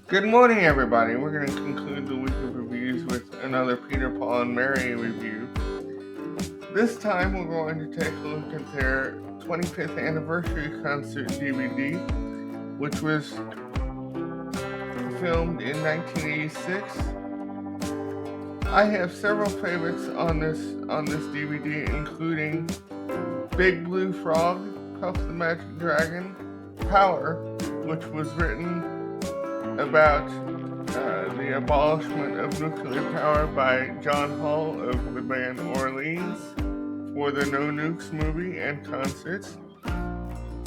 Good morning, everybody. We're going to conclude the week of reviews with another Peter, Paul, and Mary review. This time, we're going to take a look at their 25th anniversary concert DVD, which was filmed in 1986. I have several favorites on this DVD, including Big Blue Frog, Puff the Magic Dragon, Power, which was written about the abolishment of nuclear power by John Hall of the band Orleans for the No Nukes movie and concerts.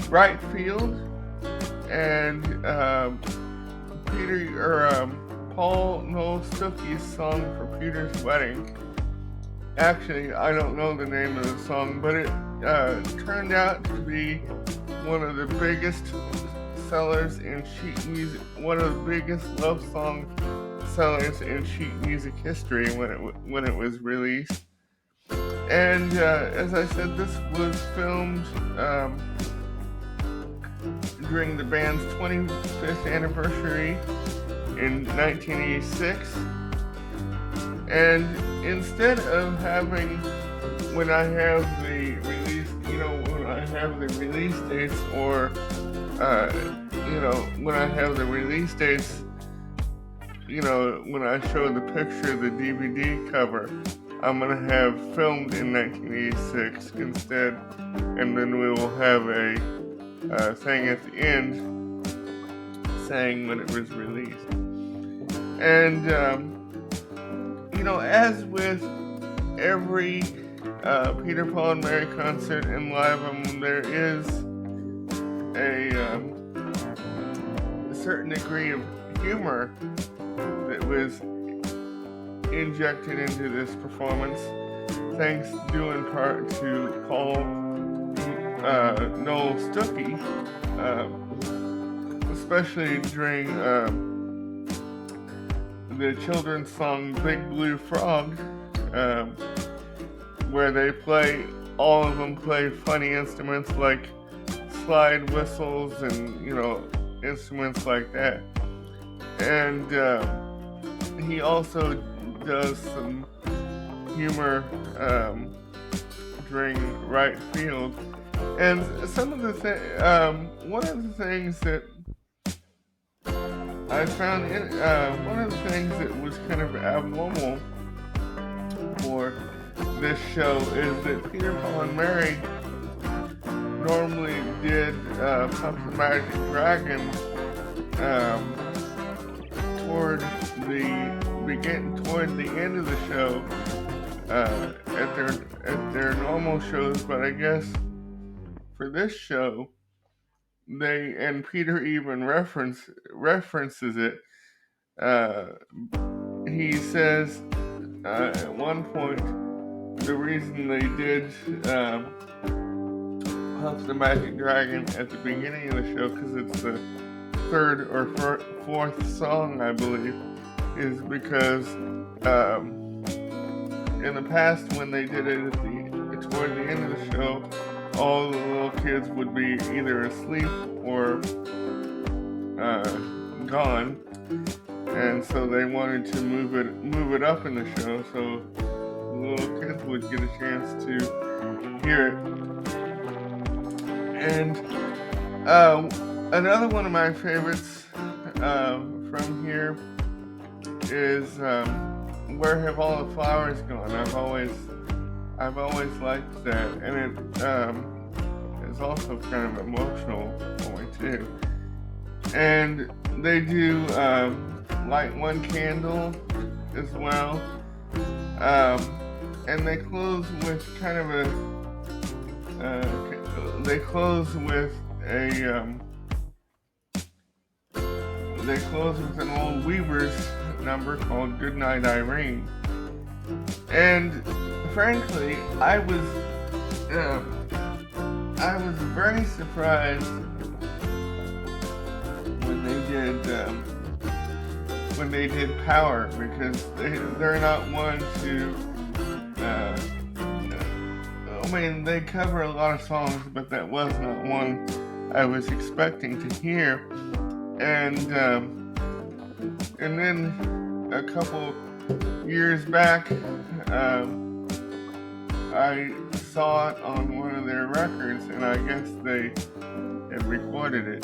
Right Field and Paul Noel Stuckey's song for Peter's Wedding. Actually, I don't know the name of the song, but it turned out to be one of the biggest sellers in sheet music, one of the biggest love song sellers in sheet music history when it was released. And as I said, this was filmed during the band's 25th anniversary in 1986. And instead of having, when I have the release dates, or when I have the release dates, when I show the picture of the DVD cover, I'm going to have filmed in 1986 instead, and then we will have a thing at the end saying when it was released. And, as with every Peter, Paul, and Mary concert and live album, there is a certain degree of humor that was injected into this performance, thanks due in part to Paul Noel Stuckey, especially during the children's song Big Blue Frog, where all of them play funny instruments like slide whistles and, instruments like that. And he also does some humor during Right Field. And one of the things that I found one of the things that was kind of abnormal for this show is that Peter, Paul, and Mary normally did Puff the Magic Dragon toward the end of the show at their normal shows, but I guess for this show and Peter even references it. He says at one point the reason they did Puff the Magic Dragon at the beginning of the show, because it's the third or fourth song, I believe, is because in the past when they did it toward the end of the show, all the little kids would be either asleep or gone, and so they wanted to move it up in the show so the little kids would get a chance to hear it. And another one of my favorites from here is Where Have All the Flowers Gone? I've always liked that, and it is also kind of emotional for me too. And they do Light One Candle as well, and they close with kind of an old Weavers number called Goodnight Irene. And frankly, I was very surprised when they did Power, because they're not one to. They cover a lot of songs, but that was not one I was expecting to hear. And And then a couple years back, I saw it on one of their records, and I guess they had recorded it.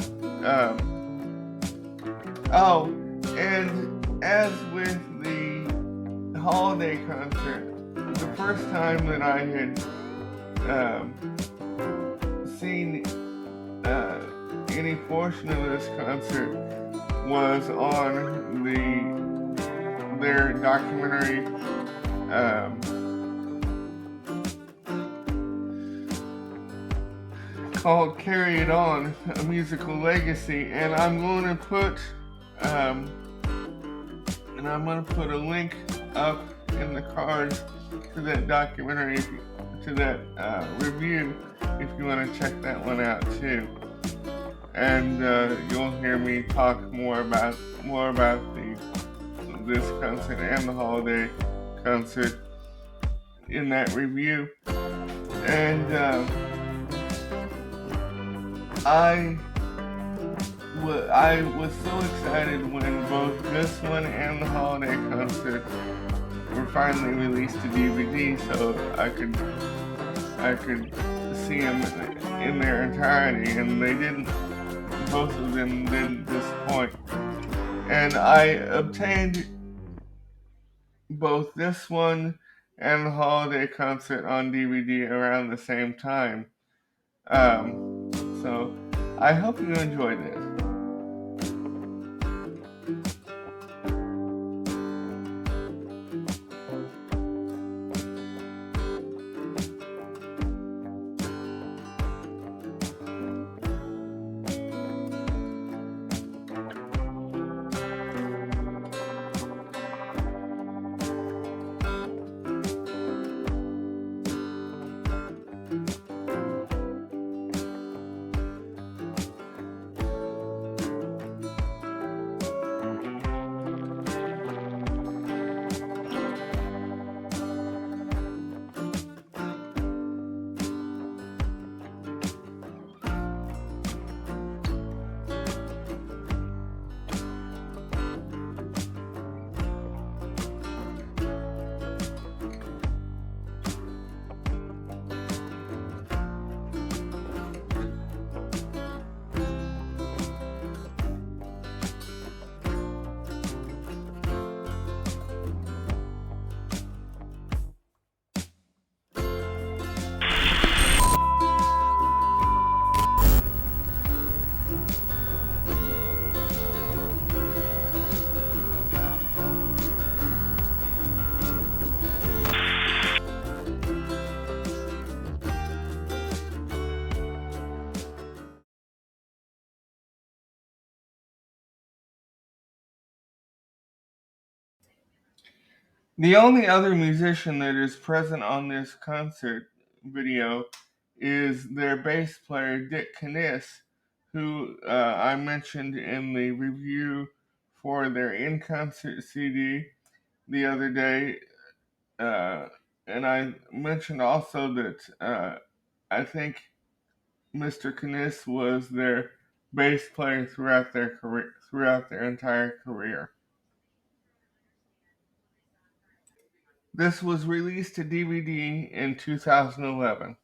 Oh, and as with the holiday concert, the first time that I had seen any portion of this concert was on their documentary called "Carry It On: A Musical Legacy," and I'm going to put a link up in the cards to that documentary, to that review, if you want to check that one out too. And you'll hear me talk more about this concert and the holiday concert in that review. And I was so excited when both this one and the holiday concert were finally released to DVD, so I could see them in their entirety, and they didn't. Both of them didn't disappoint. And I obtained both this one and the holiday concert on DVD around the same time. So I hope you enjoyed it. The only other musician that is present on this concert video is their bass player, Dick Kniss, who I mentioned in the review for their in-concert CD the other day. And I mentioned also that I think Mr. Kniss was their bass player throughout their entire career. This was released to DVD in 2011.